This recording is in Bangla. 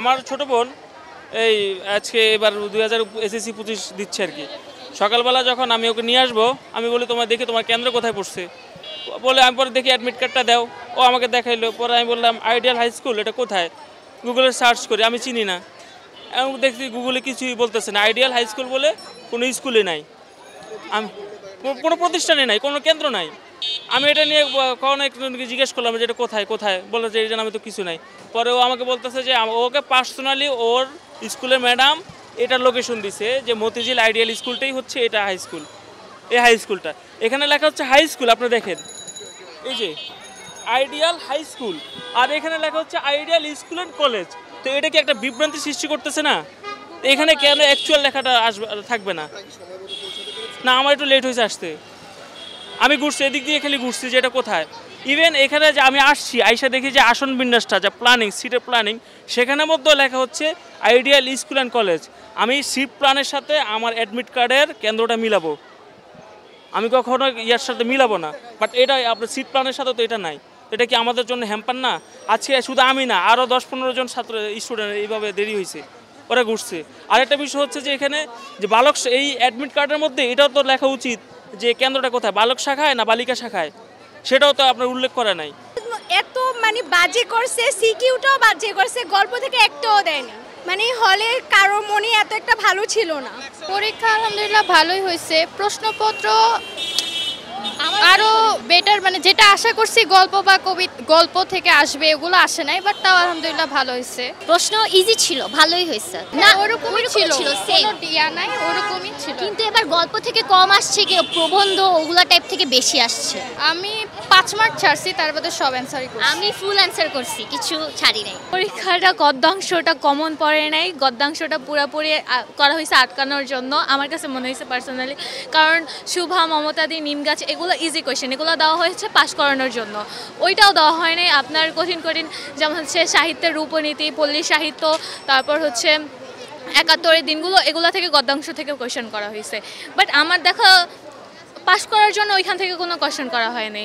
আমার ছোট বোন এই আজকে এবার 2000 এসএসসি 25 দিচ্ছে আর কি। সকালবেলা যখন আমি ওকে নিয়ে আসবো, আমি বলি তোমার দেখি তোমার কেন্দ্র কোথায় পড়ছে, বলে আমি পরে দেখি অ্যাডমিট কার্ডটা দাও। ও আমাকে দেখাইলো, পরে আমি বললাম আইডিয়াল হাই স্কুল এটা কোথায়, গুগলে সার্চ করি, আমি চিনি না। এবং দেখছি গুগলে কিছুই বলতেছে না, আইডিয়াল হাই স্কুল বলে কোনো স্কুলে নাই, আমি কোনো প্রতিষ্ঠানে নাই, কোনো কেন্দ্র নাই। আমি এটা নিয়ে কখনো একজনকে জিজ্ঞেস করলাম যে এটা কোথায় কোথায়, বলে যে এটা নামে তো কিছু নাই। পরে ও আমাকে বলতেছে যে ওকে পার্সোনালি ওর স্কুলের ম্যাডাম এটার লোকেশন দিছে যে মতিঝিল আইডিয়াল স্কুলটাই হচ্ছে এটা হাই স্কুল। এই হাই স্কুলটা এখানে লেখা হচ্ছে হাই স্কুল, আপনি দেখেন এই যে আইডিয়াল হাই স্কুল, আর এখানে লেখা হচ্ছে আইডিয়াল স্কুল অ্যান্ড কলেজ। তো এটা কি একটা বিভ্রান্তি সৃষ্টি করতেছে না? এখানে কেন অ্যাকচুয়াল লেখাটা আসবে থাকবে না? না, আমার একটু লেট হয়েছে আসতে, আমি ঘুরছি এদিক দিয়ে, খালি ঘুরছি যে এটা কোথায়। ইভেন এখানে যে আমি আসছি আইসা দেখি যে আসন বিন্যাসটা যা প্ল্যানিং, সিটের প্ল্যানিং, সেখানের মধ্যেও লেখা হচ্ছে আইডিয়াল স্কুল অ্যান্ড কলেজ। আমি সিট প্ল্যানের সাথে আমার অ্যাডমিট কার্ডের কেন্দ্রটা মিলাবো, আমি কখনো ইয়ার সাথে মিলাবো না, বাট এটা আপনার সিট প্ল্যানের সাথে তো এটা নাই। এটা কি আমাদের জন্য হ্যাম্পার না? আজকে শুধু আমি না, আরও 10-15 জন ছাত্র স্টুডেন্ট এইভাবে দেরি হয়েছে, ওরা ঘুরছে। আরেকটা বিষয় হচ্ছে যে এখানে যে বালক, এই অ্যাডমিট কার্ডের মধ্যে এটাও তো লেখা উচিত যে কেন্দ্রটা কোথায়, বালক শাখায় না বালিকা শাখায়, সেটাও তো আপনার উল্লেখ করা নাই। এত মানে বাজে করছে, সিকিউটাও বাজে করছে, গল্প থেকে একটাও দেয়নি। মানে হলের কারো মনে এত একটা ভালো ছিল না। পরীক্ষা আলহামদুলিল্লাহ ভালোই হয়েছে। প্রশ্নপত্র আরো বেটার, মানে যেটা আশা করছি গল্প থেকে আসবে ওগুলো আসে নাই, বাট তাও আলহামদুলিল্লাহ ভালো হয়েছে। প্রশ্ন ইজি ছিল, ভালোই হয়েছে। না ওরকমই ছিল, সেম দিয়া নাই, ওরকমই ছিল। কিন্তু এবার গল্প থেকে কম আসছে, কি প্রবন্ধ ওগুলা টাইপ থেকে বেশি আসছে। আমি 5 মার্ক ছাড়ছি, তার বাদে সব অ্যান্সারই করছি। আমি ফুল অ্যান্সার করছি, কিছু ছাড়ি নাই। পরীক্ষাটা গদ্যাংশটা কমন পড়ে নাই, গদ্যাংশটা পুরোপুরি করা হয়েছে আটকানোর জন্য আমার কাছে মনে হয়েছে পার্সোনালি। কারণ শুভা, মমতাদি, নিম গাছ এগুলো ইজি কোয়েশ্চেন, এগুলো দেওয়া হয়েছে পাস করানোর জন্য। ওইটাও দেওয়া হয় নাই আপনার কঠিন কঠিন, যেমন হচ্ছে সাহিত্যের রূপনীতি, পল্লী সাহিত্য, তারপর হচ্ছে 71-এর দিনগুলো, এগুলো থেকে গদ্যাংশ থেকে কোয়েশ্চেন করা হয়েছে। বাট আমার দেখা পাস করার জন্য ওইখান থেকে কোনো কোয়েশ্চেন করা হয়নি।